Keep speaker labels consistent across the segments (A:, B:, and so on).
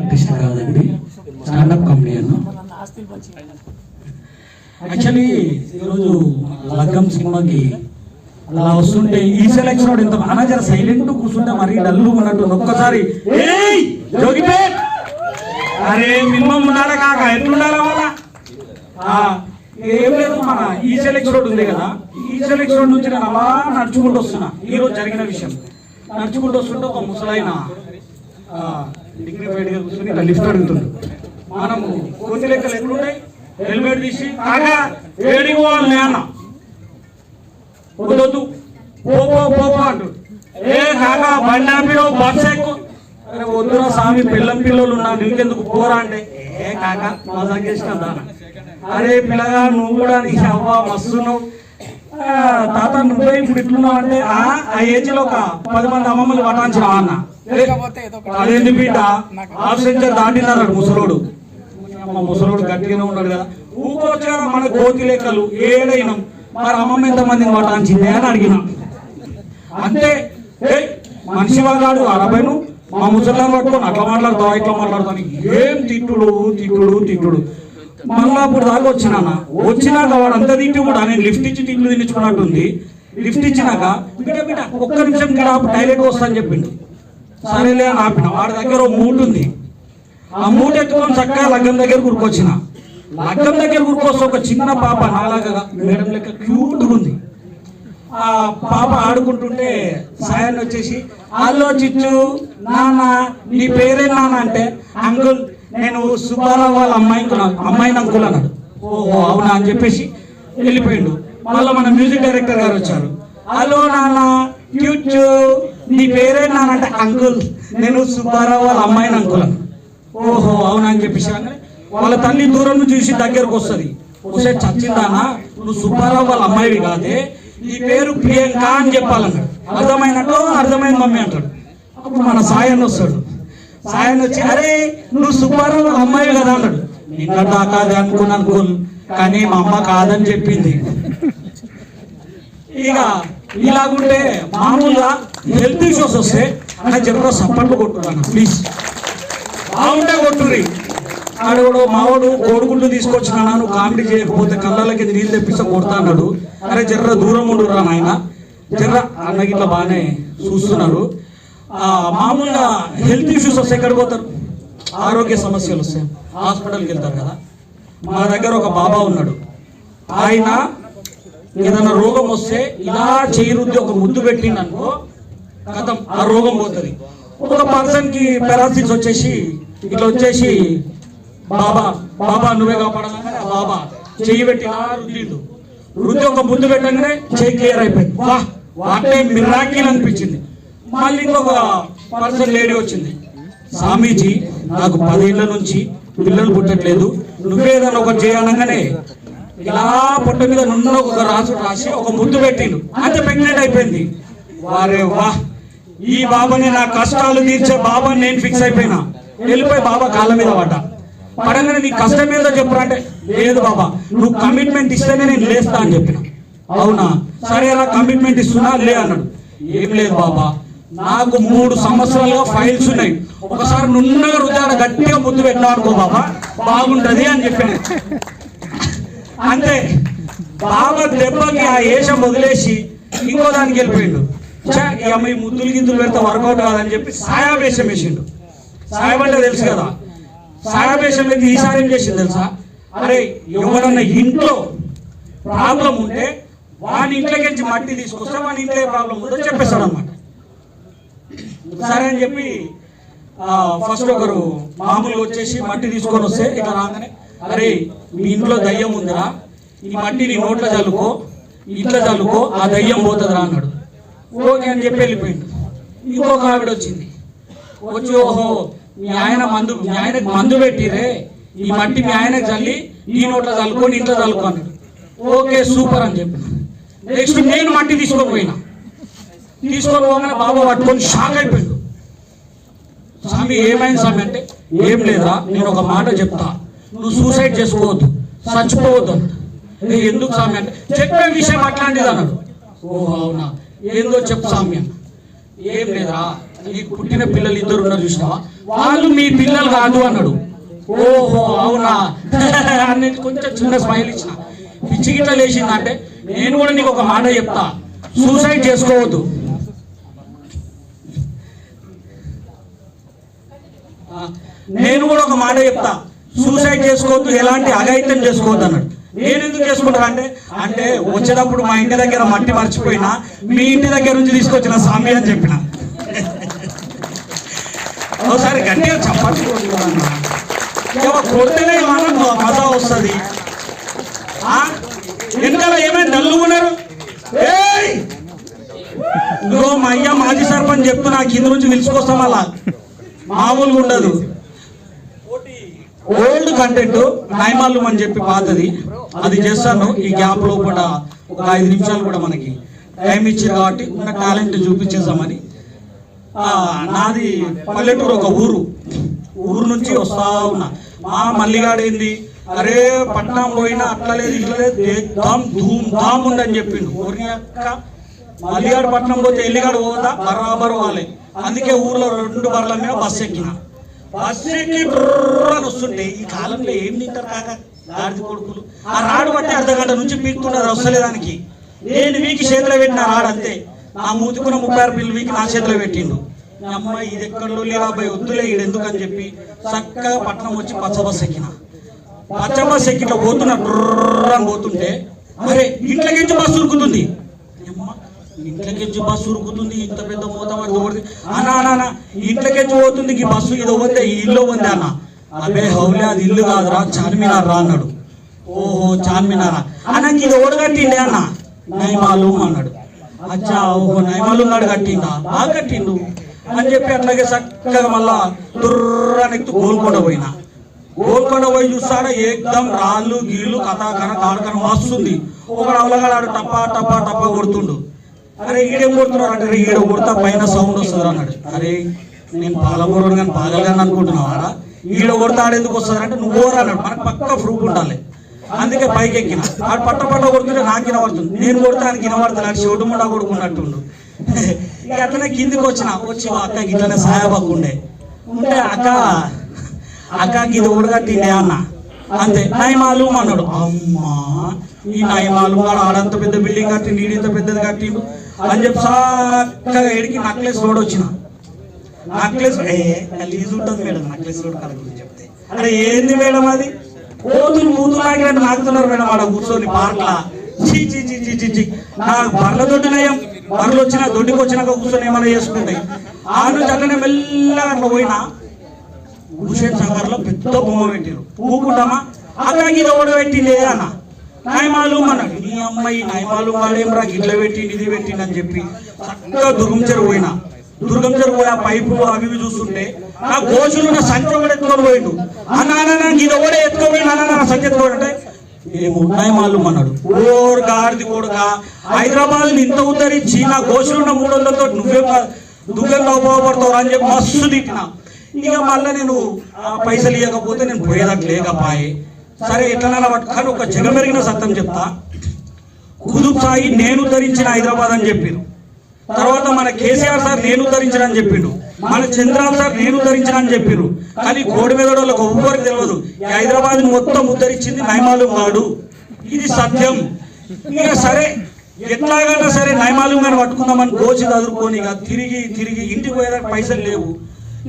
A: Artist కాదండి, stand up comedian. Actually ఈరోజు లగ్గం సినిమాకి అలా వస్తుంటే ఈ సెలెక్షన్ ఇంత మేనేజర్ సైలెంట్ కూర్చుంటే మరీ డల్లు ఉన్నట్టు ఒక్కసారి అరే మినిమం ఉండాలి కాక ఎట్లుండాలి వాళ్ళ ఏం లేదు. మన ఈ సెలెక్షన్ రోడ్ ఉంది కదా, ఈ సెలెక్షన్ రోడ్ నుంచి నేను అలా నడుచుకుంటూ వస్తున్నా. ఈరోజు జరిగిన విషయం నడుచుకుంటూ వస్తుంటే ఒక ముసలైన డిగ్నిఫైడ్ గా కూర్చొని ఇట్లా లిఫ్ట్ అడుగుతుంది. మనము కొన్ని లెక్కలు ఎట్లుంటాయి, హెల్మెట్ తీసి కాగా ఏడికి పోవాలి అన్న వద్దు పోపో అంటుంది. ఏ కాగా బండి ఆపిలో బస్సు ఎక్కువ. అరే వద్దురా స్వామి, పిల్లలు ఉన్నా నీకెందుకు పోరా అంటే ఏ కాక మజాక్ చేసిన దానా. అరే పిల్లగా నువ్వు కూడా నీ అవ్వ మస్తున్నావు తాత, నువ్వే ఇప్పుడు ఇట్లున్నావు అంటే ఆ ఏజ్ లో ఒక 10 మంది అమ్మమ్మలు పట్టాల్సిన అన్న. అదేంటి బిడ్డ ఆప్షన్ దాటినాడు ముసలోడు. ముసలోడు గట్టిగానే ఉన్నాడు కదా, ఊకొచ్చా మన కోతి లెక్కలు ఏడైనా మరి అమ్మమ్మ ఎంతమందిని పట్టాల్సిందే అని అడిగిన. అంతే మనిషి వాగాడు అరబైను మా ముసలాన్ని పట్టుకొని అట్లా మాట్లాడుతావు ఇట్లా మాట్లాడుతాను. ఏం తిట్టుడు. మళ్ళా అప్పుడు దాకా వచ్చినాక వాడు అంత తిట్టి కూడా నేను లిఫ్ట్ ఇచ్చి తిట్లు తినించుకున్నట్టుంది. లిఫ్ట్ ఇచ్చినాక బిడ్డ ఒక్క నిమిషం టైలెట్ వస్తా అని చెప్పిండు. సరేలే అని ఆపిన. వాడి దగ్గర ఓ మూట ఉంది. ఆ మూట ఎత్తుకొని చక్కగా లగ్గం దగ్గర గురికొచ్చిన. లగ్గం దగ్గర గురికొస్తే ఒక చిన్న పాప నాలాగా మేడం లెక్క క్యూట్గా ఉంది. ఆ పాప ఆడుకుంటుంటే సాయాన్ని వచ్చేసి హలో చిచ్చు నాన్న నీ పేరే నాన్న అంటే అంకుల్ నేను సుబ్బారావు వాళ్ళ అమ్మాయిని అంకుల్ అన్నాడు. ఓహో అవునా అని చెప్పేసి వెళ్ళిపోయిండు. మళ్ళీ మన మ్యూజిక్ డైరెక్టర్ గారు వచ్చారు. హలో నాన్న క్యూచు నీ పేరే నాన్న అంటే అంకుల్ నేను సుబ్బారావు వాళ్ళ అమ్మాయిని అంకుల్ అన్నాడు. ఓహో అవునా అని చెప్పేసి వాళ్ళ తల్లి దూరం నుంచి చూసి దగ్గరకు వస్తుంది. ఒకసారి చచ్చిందానా నువ్వు సుబ్బారావు వాళ్ళ అమ్మాయివి కాదే, ఈ పేరు ప్రియాంక అని చెప్పాలన్నాడు. అర్థమైనట్టు అర్థమైంది మమ్మీ అంటాడు. అప్పుడు మన సాయన్ వస్తాడు. సాయన్ వచ్చి అరే నువ్వు సుబ్బారావు వాళ్ళ అమ్మాయి కదా అన్నాడు. నిన్నదా కాదు అనుకున్నాను కానీ మా అమ్మ కాదని చెప్పింది. ఇక ఇలాగుంటే మామూలుగా హెల్త్ ఇష్యూస్ వస్తే అలా చెప్పడం సప్పట్లు కొట్టుకున్నాను ప్లీజ్, బాగుంటే కొట్టుర్రి. ఆడవాడు మావాడు కోడుకుంటూ తీసుకొచ్చిన నువ్వు కామెడీ చేయకపోతే కళ్ళకి నీళ్ళు తెప్పిస్తే కొడతా అన్నాడు. అరే జర్ర దూరం ఉండురా నాయన, జర్ర అన్నకి ఇట్లా బాగానే చూస్తున్నారు. మామూలుగా హెల్త్ ఇష్యూస్ వస్తే ఎక్కడికి పోతారు, ఆరోగ్య సమస్యలు వస్తాయి హాస్పిటల్కి వెళ్తారు కదా. మా దగ్గర ఒక బాబా ఉన్నాడు. ఆయన ఏదైనా రోగం వస్తే ఇలా చేయరుద్ది ఒక ముద్దు పెట్టిందనుకో కథం ఆ రోగం పోతుంది. ఒక పర్సన్కి పెరాసిస్ వచ్చేసి ఇట్లా వచ్చేసి బాబా నువ్వే కాపాడాలని ఆ బాబా చెయ్యి పెట్టి ఇలా రుద్ది ఒక ముద్దు పెట్టగానే చెయ్యి క్లియర్ అయిపోయింది. వాటే మిరాకిల్ అనిపించింది. మళ్ళీ ఇంకొక పర్సన్ లేడీ వచ్చింది. స్వామీజీ నాకు 10 ఏళ్ల నుంచి పిల్లలు పుట్టట్లేదు, నువ్వేదన్నా ఒకటి చేయనగానే ఇలా పొట్ట మీద నున్న ఒక రాసి ఒక ముద్దు పెట్టిండు, అంతే ప్రెగ్నెంట్ అయిపోయింది. వారే ఈ బాబాని నా కష్టాలు తీర్చే బాబాని నేను ఫిక్స్ అయిపోయినా. వెళ్ళిపోయి బాబా కాళ్ళ మీద పడంగానే నీ కష్టం ఏదో చెప్పరా అంటే లేదు బాబా నువ్వు కమిట్మెంట్ ఇస్తేనే నేను లేస్తా అని చెప్పిన. అవునా సరే అలా కమిట్మెంట్ ఇస్తున్నా లే అన్నాడు. ఏం లేదు బాబా నాకు 3 సంవత్సరాలుగా ఫైల్స్ ఉన్నాయి, ఒకసారి నున్నగా రుద్దాడ గట్టిగా ముద్దు పెట్టినా అనుకో బాబా బాగుంటది అని చెప్పిన. అంతే బాబా దెబ్బకి ఆ ఏషం వదిలేసి ఇంకో దానికి వెళ్ళిపోయిండు. ఈ ముద్దులు గిద్దులు పెడితే వర్కౌట్ కాదని చెప్పి సాయావేషం వేసిండు. సాయం అంటే తెలుసు కదా, సాయావేషం అయితే ఈసారి ఏం చేసింది తెలుసా, అరే ఎవరన్నా ఇంట్లో ప్రాబ్లం ఉంటే వాని ఇంట్లోకి మట్టి తీసుకొస్తే వాని ఇంట్లో ఏ ప్రాబ్లం ఉందో చెప్పేస్తాడు అనమాట. సరే అని చెప్పి ఫస్ట్ ఒకరు మామూలుగా వచ్చేసి మట్టి తీసుకొని వస్తే ఇక రాగానే అరే మీ ఇంట్లో దయ్యం ఉందిరా, ఈ మట్టి నీ నోట్లో చల్లుకో ఇట్లా చల్లుకో ఆ దయ్యం పోతుందిరా అన్నాడు. ఓకే అని చెప్పి వెళ్ళిపోయింది. ఇంకొక ఆవిడ వచ్చింది. వచ్చి ఓహో మీ ఆయనకు మందు పెట్టిరే, ఈ మట్టి మీ ఆయనకు చల్లి ఈ నోట్లో చల్లుకొని ఇంట్లో చల్లుకో అన్నాడు. ఓకే సూపర్ అని చెప్పి నెక్స్ట్ నేను మట్టి తీసుకొని పోయినా. తీసుకొని పోగానే బాబా పట్టుకొని షాక్ అయిపోయిండు. స్వామి ఏమైంది స్వామి అంటే ఏం లేదా నేను ఒక మాట చెప్తా, నువ్వు సూసైడ్ చేసుకోవద్దు చచ్చిపోవద్దు. ఎందుకు స్వామి అంటే చెప్పే విషయం అట్లాంటిది అన్నాడు. ఓహో అవునా ఏందో చెప్పు స్వామి అన్న. ఏం లేదురా నీకు పుట్టిన పిల్లలు ఇద్దరు ఉన్నారు చూసినావా, వాళ్ళు మీ పిల్లలు కాదు అన్నాడు. ఓహో అవునా అనేది కొంచెం చిన్న స్మైల్ ఇచ్చిన. పిచ్చి గిట్ల లేచిందంటే నేను కూడా నీకు ఒక మాట చెప్తా, సూసైడ్ చేసుకోవద్దు. నేను కూడా ఒక మాట చెప్తా, సూసైడ్ చేసుకోవద్దు, ఎలాంటి అఘాయిత్యం చేసుకోవద్దు అన్నాడు. నేను ఎందుకు చేసుకుంటా అంటే వచ్చేటప్పుడు మా ఇంటి దగ్గర మట్టి మర్చిపోయినా మీ ఇంటి దగ్గర నుంచి తీసుకొచ్చిన స్వామి అని చెప్పిన. ఒకసారి గట్టిగా చప్పట్లు కొడితేనే మనం మజా వస్తుంది. వెనకాల ఏమైనా డల్లుకున్నారు, ఇదిగో మా అయ్య మాజీ సర్పంచ్ చెప్తున్నా కింద నుంచి పిలుచుకొస్తాం, అలా మామూలుగా ఉండదు. ఓల్డ్ కంటెంట్ నైమాలు అని చెప్పి పాతది అది చేస్తాను. ఈ గ్యాప్ లో కూడా ఒక 5 నిమిషాలు కూడా మనకి టైం ఇచ్చారు కాబట్టి ఉన్న టాలెంట్ చూపించేసామని. నాది పల్లెటూరు, ఒక ఊరు నుంచి వస్తా ఉన్నా. మా మల్లిగాడేంది, అరే పట్నం పోయినా అట్లా లేదు ఇట్లా లేదు, ఏకదమ్ ధూమ్ ధామ్ ఉందని చెప్పిండు. ఊరి యొక్క మల్లిగాడు పట్నం పోతే ఎల్లిగాడు పోతా బరాబరు వాళ్ళే. అందుకే ఊర్లో 2 బర్ల మీద బస్సు ఎక్కిన. బస్సు ఎక్కి అని వస్తుంటే ఈ కాలంలో ఏం తింటారు కాక గాడిద కొడుకులు. ఆ రాడు బట్టి అర్ధగంట నుంచి పీకుతున్నది వస్తలేదానికి. నేను వీకి చేతిలో పెట్టిన రాడు అంతే. నా మూతికున్న 36 పిల్లలు వీకి నా చేతిలో పెట్టిండు. అమ్మాయి ఇది ఎక్కడో లేబాబాయ్ వద్దులే ఈడు ఎందుకు అని చెప్పి చక్కగా పట్నం వచ్చి పచ్చ బస్సు ఎక్కిన. పచ్చ బస్సు ఎక్కి ఇట్లా పోతున్నా అని పోతుంటే అరే ఇంట్లోకించి బస్సు ఉరుకుతుంది. ఇంట్లోకించి బస్సు ఉరుకుతుంది, ఇంత పెద్ద మూత పడుతుంది. అన్నా ఇంట్లోకించి పోతుంది ఈ బస్సు, ఇది పోతే ఈ ఇల్లు ఉంది అన్న. అదే హౌలే అది ఇల్లు కాదురా చార్మినార్ రా అన్నాడు. ఓహో చార్మినారా అన్నకి ఇది ఓడు కట్టిండే అన్న. నైమాలు అన్నాడు. అచ్చా ఓహో నైమాలు నాడు కట్టిందా, బాగా కట్టిండు అని చెప్పి అట్లాగే చక్కగా మళ్ళా దుర్రానెక్కి గోల్కొండ పోయినా. గోల్కొండ పోయి చూస్తాడా ఏకదం రాళ్ళు గీళ్ళు కథాకన కాడకన వస్తుంది. ఒకడు అవలగాడు టపా టపా టపా కొడుతుండు. అరే ఈడేం కొడుతున్నాడు అంటే ఈడ కొడతా పైన సౌండ్ వస్తుంది అన్నాడు. అరే నేను పాలమూరు కానీ పాగలని అనుకుంటున్నావారా, ఈడ కొడతా ఆడెందుకు వస్తుంది అంటే నువ్వు ఓరా అన్నాడు. మనకు పక్క ప్రూఫ్ ఉండాలి. అందుకే పైకి ఎక్కిన. ఆడు పట్ట కొడుతుంటే నాకు వినబడుతుంది, నేను కొడతా ఆయనకి వినబడుతుంది. ఆడు చెవుడు ముండా కొడుకున్నట్టుండు. ఇక అట్లనే కిందికి వచ్చి అక్కకి ఇట్లనే సాయాబాకు ఉంటే అక్కకి ఇది ఊడగట్టిండే అన్న. అంతే నైమాలు అన్నాడు. అమ్మా ఈ నైమాలు ఆడంత పెద్ద బిల్డింగ్ కట్టిండు, ఈడింత పెద్దది కట్టిండు అని చెప్పి చక్కగా ఎడికి నక్లెస్ రోడ్ వచ్చిన. నక్లెస్ లీజ్ ఉంటుంది మేడం, నక్లెస్ రోడ్ కథ గురించి చెప్తే అరే ఏంది మేడం అది కోతులు మూతులు నాకినట్టు నాకుతున్నారు మేడం ఆడ కూర్చొని పార్క్లా. చీ చీ చీ చీ చీ చీ నాకు బర్ల దొడ్డి నయం, బర్రెలు వచ్చినా దొడ్డికి వచ్చినాక కూర్చొని ఏమైనా చేసుకుంటాయి. ఆ నుంచి అట్లనే మెల్లగా అట్లా పోయినా హుషేన్ సాగర్ లో పెద్ద బొమ్మ పెట్టారు. పూకుంటామా అక్కడికి ఇది ఓడ పెట్టిండే అన్న. నైమాలు అన్నాడు. నీ అమ్మాయి నైమాలు వాడేం రా గిట్ల పెట్టిండి ఇది పెట్టిండి అని చెప్పి చక్కగా దుర్గం చెరువు పోయినా. దుర్గం చెరువు పోయి ఆ పైపులు అవి చూస్తుంటే నా గోషులు నా సంఖ్య కూడా ఎత్తుకొని పోయిండు. అన్నా ఇది ఒకటే ఎత్తుకోపోయింది అన్న నా సంఖ్య ఎత్తుకోడు అంటే ఏమున్నాయి మాలు అన్నాడు. ఓర్ గాడిది కొడుక హైదరాబాద్ ఇంత ఉద్ధరించి నా గోషులున్న 300తో నువ్వేం దుఃఖంగా ఉపయోగపడతావు అని చెప్పి మస్తు తిట్టిన. ఇక మళ్ళీ నేను పైసలు ఇవ్వకపోతే నేను పోయేదానికి లేకపాయి. సరే ఎట్లనైనా పట్టుకొని ఒక జగమెరిగిన సత్యం చెప్తా. కుతుబ్ సాయి నేను ధరించిన హైదరాబాద్ అని చెప్పారు. తర్వాత మన కేసీఆర్ సార్ నేను ధరించిన అని చెప్పిండు. మన చంద్రబాబు సార్ నేను ధరించిన అని చెప్పారు. కానీ కోడి మీద వాళ్ళకి ఒవ్వరికి తెలియదు ఈ హైదరాబాద్ మొత్తం ఉద్ధరించింది నైమాలు వాడు. ఇది సత్యం. ఇక సరే ఎట్లాగైనా సరే నైమాలు గాని పట్టుకుందామని గోచి చదువుకొని ఇక తిరిగి ఇంటికి పోయేదానికి పైసలు లేవు.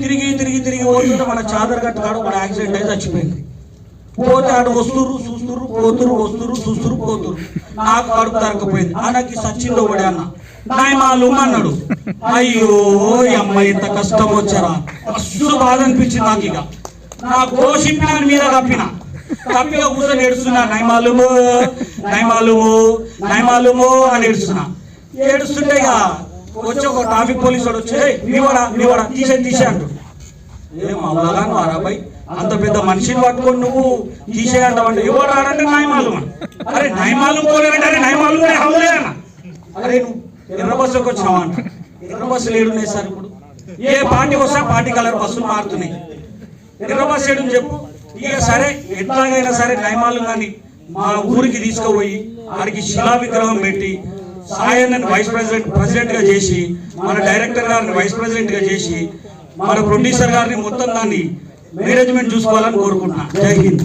A: తిరిగి పోతుంటే మన చాదర్ కట్టుకాడు ఒక యాక్సిడెంట్ అయితే చచ్చిపోయింది. పోతే ఆడు వస్తురు చూస్తురు పోతురు వస్తురు చూస్తురు పోతురు. నాకు కడుపు తరకపోయింది. నాకు సచిన్లో పడే అన్న నైమాలు అన్నాడు. అయ్యో అమ్మాయి ఇంత కష్టం వచ్చారా, మస్తు బాధ అనిపించింది నాకు. ఇక నా గోషిప్పిన మీద కప్పిగా కూర్చొని ఏడుస్తున్నా. నైమాలుమో అని ఏడుస్తుంటే ఇక వచ్చి ఒక ట్రాఫిక్ పోలీసు వాడు వచ్చి నీవాడా తీసే అంటు. ఏం అవలాగా వారాబాయ్ అంత పెద్ద మనిషిని పట్టుకొని నువ్వు తీసేయంటావంటే ఎవరు ఆడంటే నైమాలు. అరే నైమాలు పోలేదంటే అరే నైమాలు హౌలే అన్న. అరే నువ్వు ఎర్ర బస్సులోకి వచ్చినావా అంట. ఎర్ర బస్సులు ఏడున్నాయి సార్ ఇప్పుడు? ఏ పార్టీకి వస్తా పార్టీ కలర్ బస్సులు మారుతున్నాయి. ఎర్ర బస్సు ఏడు చెప్పు. ఇక సరే ఎట్లాగైనా సరే నైమాలు కానీ మా ఊరికి తీసుకుపోయి ఆడికి శిలా విగ్రహం పెట్టి సాయన్నని ప్రెసిడెంట్గా చేసి, మన డైరెక్టర్ గారిని వైస్ ప్రెసిడెంట్గా చేసి, మన ప్రొడ్యూసర్ గారిని మొత్తం దాన్ని మేనేజ్మెంట్ చూసుకోవాలని కోరుకుంటున్నా. జై హింద్.